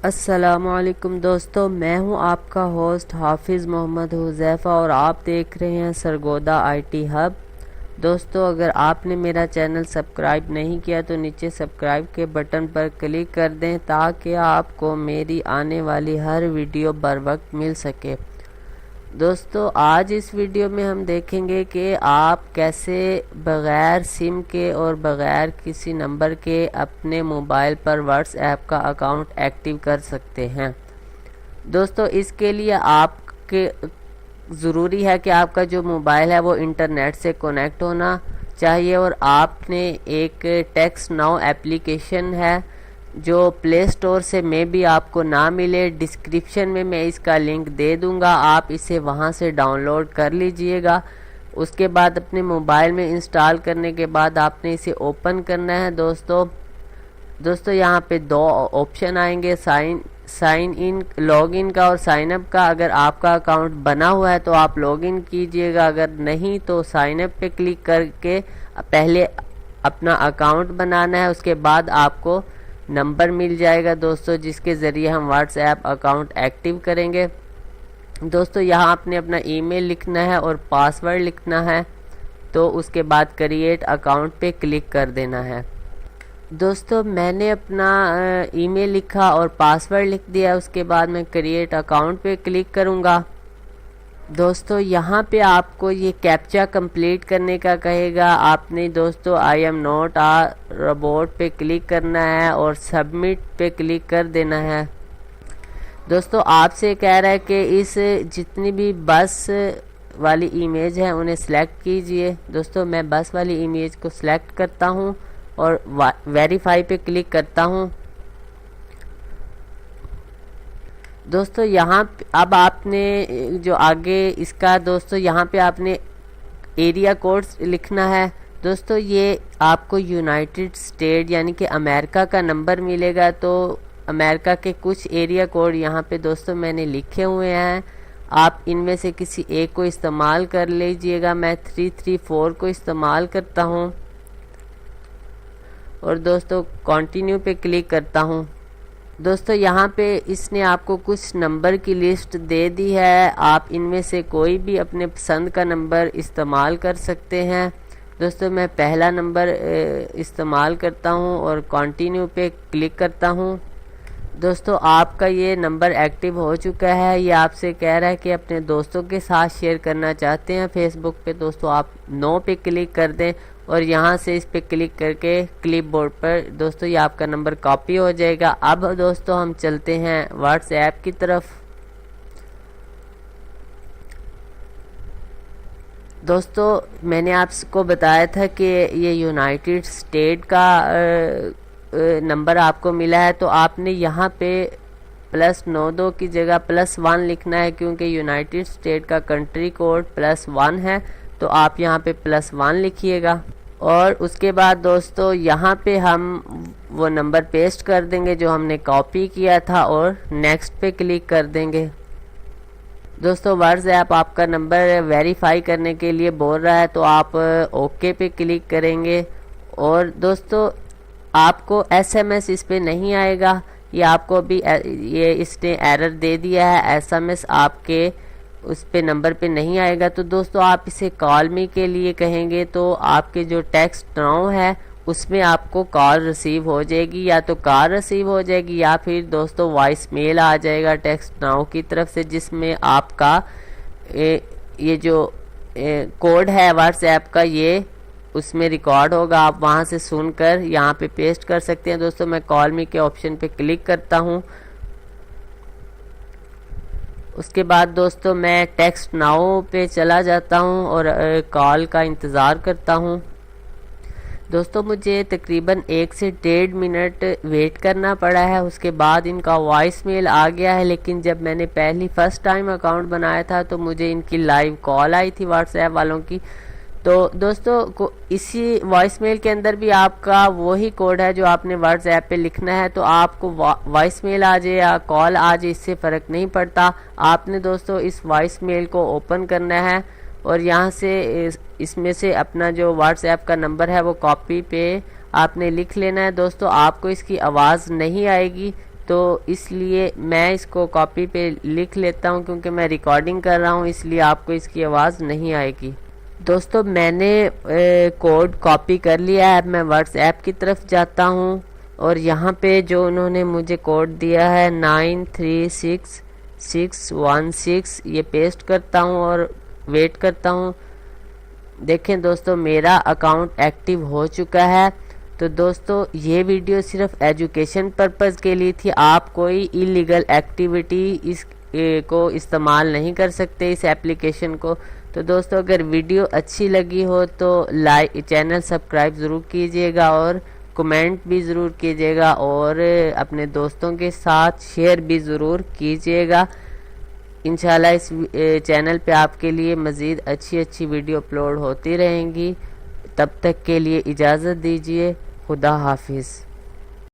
السلام علیکم دوستو، میں ہوں آپ کا ہوسٹ حافظ محمد حذیفہ اور آپ دیکھ رہے ہیں سرگودا آئی ٹی ہب۔ دوستو، اگر آپ نے میرا چینل سبسکرائب نہیں کیا تو نیچے سبسکرائب کے بٹن پر کلک کر دیں تاکہ آپ کو میری آنے والی ہر ویڈیو بر وقت مل سکے۔ دوستو، آج اس ویڈیو میں ہم دیکھیں گے کہ آپ کیسے بغیر سم کے اور بغیر کسی نمبر کے اپنے موبائل پر واٹس ایپ کا اکاؤنٹ ایکٹیو کر سکتے ہیں۔ دوستو، اس کے لیے آپ کے ضروری ہے کہ آپ کا جو موبائل ہے وہ انٹرنیٹ سے کنیکٹ ہونا چاہیے، اور آپ نے ایک ٹیکسٹ ناؤ ایپلیکیشن ہے جو پلے سٹور سے میں بھی آپ کو نہ ملے، ڈسکرپشن میں اس کا لنک دے دوں گا، آپ اسے وہاں سے ڈاؤن لوڈ کر لیجئے گا۔ اس کے بعد اپنے موبائل میں انسٹال کرنے کے بعد آپ نے اسے اوپن کرنا ہے۔ دوستو یہاں پہ دو آپشن آئیں گے، سائن ان لاگ ان کا اور سائن اپ کا۔ اگر آپ کا اکاؤنٹ بنا ہوا ہے تو آپ لاگ ان کیجئے گا، اگر نہیں تو سائن اپ پہ کلک کر کے پہلے اپنا اکاؤنٹ بنانا ہے، اس کے بعد آپ کو نمبر مل جائے گا دوستو، جس کے ذریعے ہم واٹس ایپ اکاؤنٹ ایکٹیو کریں گے۔ دوستو یہاں آپ نے اپنا ای میل لکھنا ہے اور پاسورڈ لکھنا ہے، تو اس کے بعد کریٹ اکاؤنٹ پہ کلک کر دینا ہے۔ دوستو میں نے اپنا ای میل لکھا اور پاسورڈ لکھ دیا، اس کے بعد میں کریٹ اکاؤنٹ پہ کلک کروں گا۔ دوستو یہاں پہ آپ کو یہ کیپچا کمپلیٹ کرنے کا کہے گا، آپ نے دوستو I am not a robot پہ کلک کرنا ہے اور سبمٹ پہ کلک کر دینا ہے۔ دوستو آپ سے کہہ رہا ہے کہ اس جتنی بھی بس والی امیج ہے انہیں سلیکٹ کیجئے۔ دوستو میں بس والی امیج کو سلیکٹ کرتا ہوں اور ویریفائی پہ کلک کرتا ہوں۔ دوستو یہاں اب آپ نے جو آگے اس کا دوستو یہاں پہ آپ نے ایریا کوڈ لکھنا ہے۔ دوستو یہ آپ کو یونائٹڈ اسٹیٹ یعنی کہ امریکہ کا نمبر ملے گا، تو امریکہ کے کچھ ایریا کوڈ یہاں پہ دوستو میں نے لکھے ہوئے ہیں، آپ ان میں سے کسی ایک کو استعمال کر لیجئے گا۔ میں 334 کو استعمال کرتا ہوں اور دوستو کنٹینیو پہ کلک کرتا ہوں۔ دوستو یہاں پہ اس نے آپ کو کچھ نمبر کی لسٹ دے دی ہے، آپ ان میں سے کوئی بھی اپنے پسند کا نمبر استعمال کر سکتے ہیں۔ دوستو میں پہلا نمبر استعمال کرتا ہوں اور کنٹینیو پہ کلک کرتا ہوں۔ دوستو آپ کا یہ نمبر ایکٹیو ہو چکا ہے، یہ آپ سے کہہ رہا ہے کہ اپنے دوستوں کے ساتھ شیئر کرنا چاہتے ہیں فیس بک پہ، دوستو آپ نو پہ کلک کر دیں اور یہاں سے اس پہ کلک کر کے کلپ بورڈ پر دوستو یہ آپ کا نمبر کاپی ہو جائے گا۔ اب دوستو ہم چلتے ہیں واٹس ایپ کی طرف۔ دوستو میں نے آپ کو بتایا تھا کہ یہ یونائٹڈ اسٹیٹ کا نمبر آپ کو ملا ہے، تو آپ نے یہاں پہ +92 کی جگہ +1 لکھنا ہے، کیونکہ یونائٹڈ اسٹیٹ کا کنٹری کوڈ +1 ہے، تو آپ یہاں پہ +1 لکھیے گا۔ اور اس کے بعد دوستو یہاں پہ ہم وہ نمبر پیسٹ کر دیں گے جو ہم نے کاپی کیا تھا اور نیکسٹ پہ کلک کر دیں گے۔ دوستو واٹس ایپ آپ کا نمبر ویریفائی کرنے کے لیے بول رہا ہے، تو آپ اوکے پہ کلک کریں گے، اور دوستو آپ کو SMS اس پہ نہیں آئے گا، یہ آپ کو بھی یہ اس نے ایرر دے دیا ہے، SMS آپ کے اس پہ نمبر پہ نہیں آئے گا۔ تو دوستو آپ اسے کال می کے لیے کہیں گے تو آپ کے جو ٹیکسٹ ناؤ ہے اس میں آپ کو کال ریسیو ہو جائے گی، یا تو کال ریسیو ہو جائے گی یا پھر دوستو وائس میل آ جائے گا ٹیکسٹ ناؤ کی طرف سے، جس میں آپ کا یہ جو کوڈ ہے واٹس ایپ کا یہ اس میں ریکارڈ ہوگا، آپ وہاں سے سن کر یہاں پہ پیسٹ کر سکتے ہیں۔ دوستو میں کال می کے آپشن پہ کلک کرتا ہوں، اس کے بعد دوستو میں ٹیکسٹ ناؤ پہ چلا جاتا ہوں اور کال کا انتظار کرتا ہوں۔ دوستو مجھے تقریباً 1 سے 1.5 منٹ ویٹ کرنا پڑا ہے، اس کے بعد ان کا وائس میل آ گیا ہے، لیکن جب میں نے فرسٹ ٹائم اکاؤنٹ بنایا تھا تو مجھے ان کی لائیو کال آئی تھی واٹس ایپ والوں کی۔ تو دوستو اسی وائس میل کے اندر بھی آپ کا وہی کوڈ ہے جو آپ نے واٹس ایپ پہ لکھنا ہے، تو آپ کو وائس میل آ جائے یا کال آ جائے اس سے فرق نہیں پڑتا، آپ نے دوستو اس وائس میل کو اوپن کرنا ہے اور یہاں سے اس میں سے اپنا جو واٹس ایپ کا نمبر ہے وہ کاپی پہ آپ نے لکھ لینا ہے۔ دوستو آپ کو اس کی آواز نہیں آئے گی، تو اس لیے میں اس کو کاپی پہ لکھ لیتا ہوں، کیونکہ میں ریکارڈنگ کر رہا ہوں اس لیے آپ کو اس کی آواز نہیں آئے گی۔ دوستو میں نے کوڈ کاپی کر لیا ہے، اب میں واٹس ایپ کی طرف جاتا ہوں اور یہاں پہ جو انہوں نے مجھے کوڈ دیا ہے 936616 یہ پیسٹ کرتا ہوں اور ویٹ کرتا ہوں۔ دیکھیں دوستو میرا اکاؤنٹ ایکٹیو ہو چکا ہے۔ تو دوستو یہ ویڈیو صرف ایجوکیشن پرپز کے لیے تھی، آپ کوئی ایلیگل ایکٹیویٹی اس کو استعمال نہیں کر سکتے اس اپلیکیشن کو۔ تو دوستو اگر ویڈیو اچھی لگی ہو تو چینل سبسکرائب ضرور کیجئے گا اور کمنٹ بھی ضرور کیجئے گا اور اپنے دوستوں کے ساتھ شیئر بھی ضرور کیجئے گا۔ انشاءاللہ اس چینل پہ آپ کے لیے مزید اچھی ویڈیو اپلوڈ ہوتی رہیں گی۔ تب تک کے لیے اجازت دیجیے، خدا حافظ۔